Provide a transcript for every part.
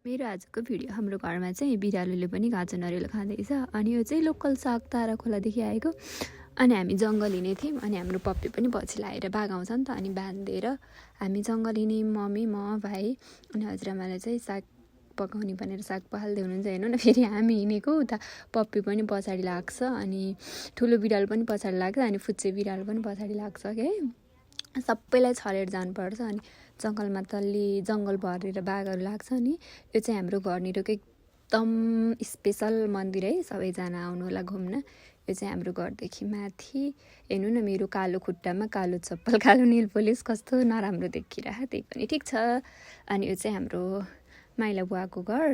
मेरो आजको भिडियो हाम्रो घरमा चाहिँ बिरालोले पनि गाजर नरिवल खाँदैछ। अनि यो चाहिँ लोकल साग तारा खोलादेखि आएको। अनि हामी जङ्गल हिँडेको थियौँ अनि हाम्रो पप्पी पनि पछि लाएर बागाउँछ नि त। अनि बाँधिदिएर हामी जङ्गल हिँड्यौँ, मम्मी म भाइ अनि हजुरआमाले चाहिँ साग पकाउने भनेर साग पखाल्दै हुनुहुन्छ। हेर्नु न फेरि हामी हिँडेको उता पप्पी पनि पछाडि लाग्छ अनि ठुलो बिरालो पनि पछाडि लाग्छ अनि फुच्चे बिरालो पनि पछाडि लाग्छ के सबैलाई छलेर जानुपर्छ। अनि जङ्गलमा तल्ली जङ्गल भरेर बाघहरू लाग्छ। अनि यो चाहिँ हाम्रो घरनिरको एकदम स्पेसल मन्दिर है, सबैजना आउनु होला घुम्न। यो चाहिँ हाम्रो घरदेखि माथि हेर्नु न, मेरो कालो खुट्टामा कालो चप्पल कालो नेल पोलिस कस्तो नराम्रो देखिरह, त्यही पनि ठिक छ। अनि यो चाहिँ हाम्रो माइला बुवाको घर।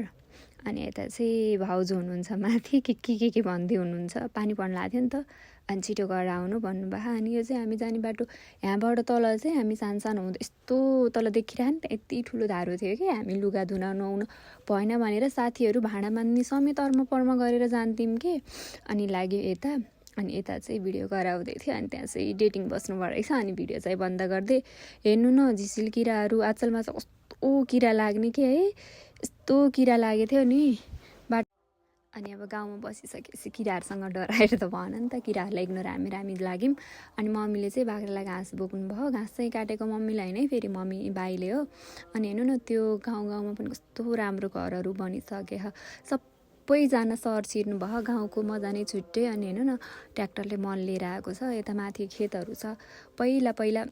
अनि यता चाहिँ भाउजू हुनुहुन्छ माथि के भन्दै हुनुहुन्छ, पानी पर्न लाग्थ्यो नि त अनि छिटो गरेर आउनु भन्नुभयो। अनि यो चाहिँ हामी जाने बाटो, यहाँबाट तल चाहिँ हामी सानो हुँदा यस्तो तल देखिरह नि त यति ठुलो धारो थियो कि हामी लुगा धुन नुहाउन भएन भनेर साथीहरू भाँडा मान्ने समेत अर्म गरेर जान्थ्यौँ कि। अनि लाग्यो यता, अनि यता चाहिँ भिडियो गराउँदै थियो। अनि त्यहाँ चाहिँ डेटिङ बस्नु रहेछ अनि भिडियो चाहिँ बन्द गरिदिएँ। हेर्नु न झिसिल किराहरू आजकलमा चाहिँ कस्तो किरा लाग्ने के है, यस्तो किरा लागेको थियो नि बाटो। अनि अब गाउँमा बसिसकेपछि किराहरूसँग डराएर त भएन नि त, किराहरूलाई इग्नोर हामी लाग्यौँ। अनि मम्मीले चाहिँ बाख्रालाई घाँस बोक्नु भयो, घाँस चाहिँ काटेको मम्मीलाई होइन फेरि मम्मी भाइले हो। अनि हेर्नु न त्यो गाउँमा पनि कस्तो राम्रो घरहरू बनिसके, सबैजना सहर छिर्नु भयो, गाउँको मजा नै छुट्टै। अनि हेर्नु न ट्र्याक्टरले मल लिएर आएको छ, यता माथि खेतहरू छ। पहिला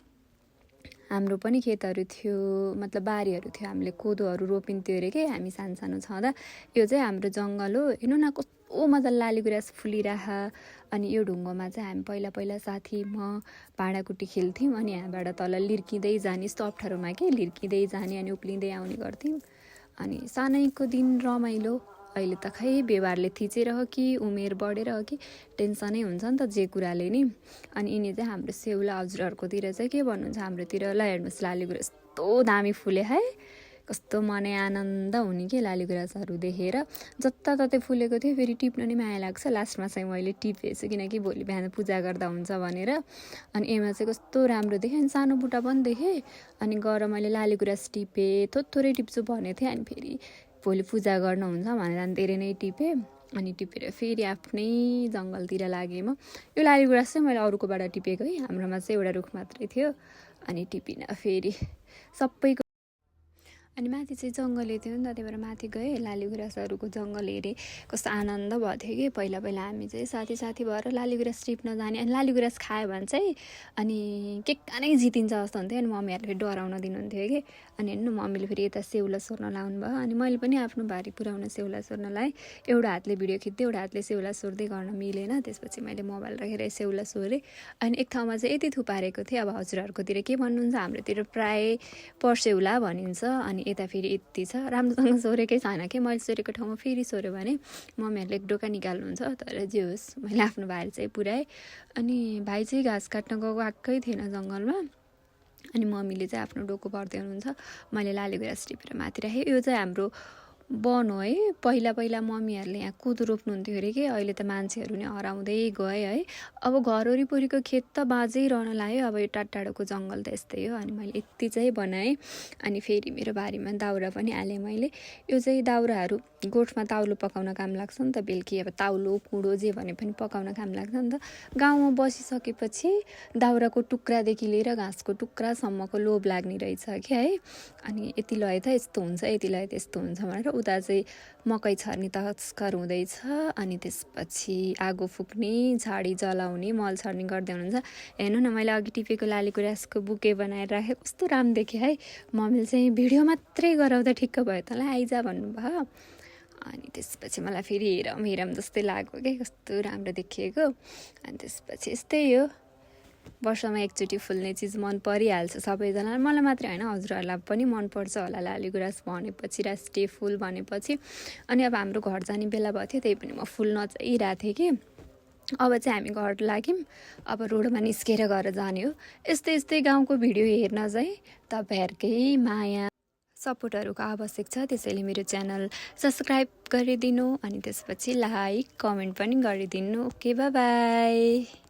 हाम्रो पनि खेतहरू थियो, मतलब बारीहरू थियो, हामीले कोदोहरू रोपिन्थ्यो अरे के हामी सानो छँदा। यो चाहिँ हाम्रो जङ्गल हो, हेर्नु न कस्तो मजाले लालीगुराँस फुलिरह। अनि यो ढुङ्गोमा चाहिँ हामी पहिला साथी म भाँडाकुटी खेल्थ्यौँ। अनि यहाँबाट तल लिर्किँदै जाने, यस्तो अप्ठ्यारोमा के लिर्किँदै जाने अनि उक्लिँदै आउने गर्थ्यौँ। अनि सानैको दिन रमाइलो। अहिले त खै व्यवहारले थिचेर हो कि उमेर बढेर हो कि टेन्सनै हुन्छ नि त जे कुराले नि। अनि यिनी चाहिँ हाम्रो सेउला हजुरहरूकोतिर चाहिँ के भन्नुहुन्छ, हाम्रोतिर ल हेर्नुहोस् लालीगुराँस यस्तो दामी फुले है, कस्तो मनै आनन्द हुने कि लालीगुराँसहरू देखेर। जताततै फुलेको थियो, फेरि टिप्न नि माया लाग्छ। लास्टमा चाहिँ मैले टिपेछु किनकि भोलि बिहान पूजा गर्दा हुन्छ भनेर। अनि एमा चाहिँ कस्तो राम्रो देखेँ, अनि सानो बुट्टा पनि देखेँ। अनि गएर मैले लालीगुराँस टिपेँ, थोरै टिप्छु भनेको थिएँ। अनि फेरि भोलि पूजा गर्न हुन्छ भनेर अनि धेरै नै टिपेँ। अनि टिपेर फेरि आफ्नै जङ्गलतिर लागेँ म। यो लालीगुराँस चाहिँ मैले अरूकोबाट टिपेको है, हाम्रोमा चाहिँ एउटा रुख मात्रै थियो। अनि टिपिनँ फेरि सबैको। अनि माथि चाहिँ जङ्गलै थियो नि त, त्यही भएर माथि गएँ, लालीगुराँसहरूको जङ्गल हेरेँ, कस्तो आनन्द भएको थियो कि। पहिला हामी चाहिँ साथी भएर लालीगुराँस टिप्न जाने। अनि लालीगुराँस खायो भने चाहिँ अनि के नै जितिन्छ जस्तो हुन्थ्यो। अनि मम्मीहरूले डराउन दिनुहुन्थ्यो कि। अनि हेर्नु मम्मीले फेरि यता सेउला सोर्न लाउनु भयो। अनि मैले पनि आफ्नो भारी पुऱ्याउन सेउला सोर्न लाएँ। एउटा हातले भिडियो खिच्दै एउटा हातले सेउला सोर्दै गर्न मिलेन, त्यसपछि मैले मोबाइल राखेर सेउला सोरेँ। अनि एक ठाउँमा चाहिँ यति थुपारेको थिएँ। अब हजुरहरूकोतिर के भन्नुहुन्छ, हाम्रोतिर प्राय पर्सेउला भनिन्छ। अनि यता फेरि यति छ, राम्रोसँग सोरेकै छैन कि। मैले सोरेको ठाउँमा फेरि सोऱ्यो भने मम्मीहरूले एक डोका निकाल्नुहुन्छ। तर जे होस् मैले आफ्नो भाइ चाहिँ पुऱ्याएँ। अनि भाइ चाहिँ घाँस काट्न गएकै थिएन जङ्गलमा। अनि मम्मीले चाहिँ आफ्नो डोको भर्दै हुनुहुन्छ, मैले लालीगुराँस टिपेर माथि राखेँ। यो चाहिँ हाम्रो वन हो है, पहिला मम्मीहरूले यहाँ कोदो रोप्नुहुन्थ्यो अरे कि। अहिले त मान्छेहरू नै हराउँदै गए है। अब घर वरिपरिको खेत त बाँझै रहन लाग्यो, अब यो टाढोको जङ्गल त यस्तै हो। अनि मैले यति चाहिँ बनाएँ। अनि फेरि मेरो बारीमा दाउरा पनि हालेँ मैले। यो चाहिँ दाउराहरू गोठमा ताउलो पकाउन काम लाग्छ नि त, बेलुकी अब ताउलो कुँडो जे भने पनि पकाउन काम लाग्छ नि त। गाउँमा बसिसकेपछि दाउराको टुक्रादेखि लिएर घाँसको टुक्रासम्मको लोभ लाग्ने रहेछ क्या है। अनि यति लय त यस्तो हुन्छ, यति लय त यस्तो हुन्छ भनेर उता चाहिँ मकै छर्ने तस्कर हुँदैछ। अनि त्यसपछि आगो फुक्ने, झाडी जलाउने, मल छर्ने गर्दै हुनुहुन्छ। हेर्नु न मैले अघि टिपेको लालीगुराँसको बुके बनाएर राखेँ, कस्तो राम्रो देखेँ है। मम्मीले चाहिँ भिडियो मात्रै गराउँदा ठिक्क भयो तँलाई आइज भन्नुभयो। अनि त्यसपछि मलाई फेरि हेरौँ जस्तै लाग्यो क्या, कस्तो राम्रो देखिएको। अनि त्यसपछि यस्तै हो, वर्षमा एकचोटि फुल्ने चिज मन परिहाल्छ सबैजनालाई, मलाई मात्रै होइन हजुरहरूलाई पनि मनपर्छ होला लालीगुराँस भनेपछि, राष्ट्रिय फुल भनेपछि। अनि अब हाम्रो घर जाने बेला भएको थियो, त्यही पनि म फुल नचाहिरहेको थिएँ कि। अब चाहिँ हामी घर लाग्यौँ, अब रोडमा निस्केर घर जाने हो। यस्तै गाउँको भिडियो हेर्न चाहिँ तपाईँहरूकै माया सपोर्टहरूको आवश्यक छ। त्यसैले मेरो च्यानल सब्सक्राइब गरिदिनु, अनि त्यसपछि लाइक कमेन्ट पनि गरिदिनु। Okay by.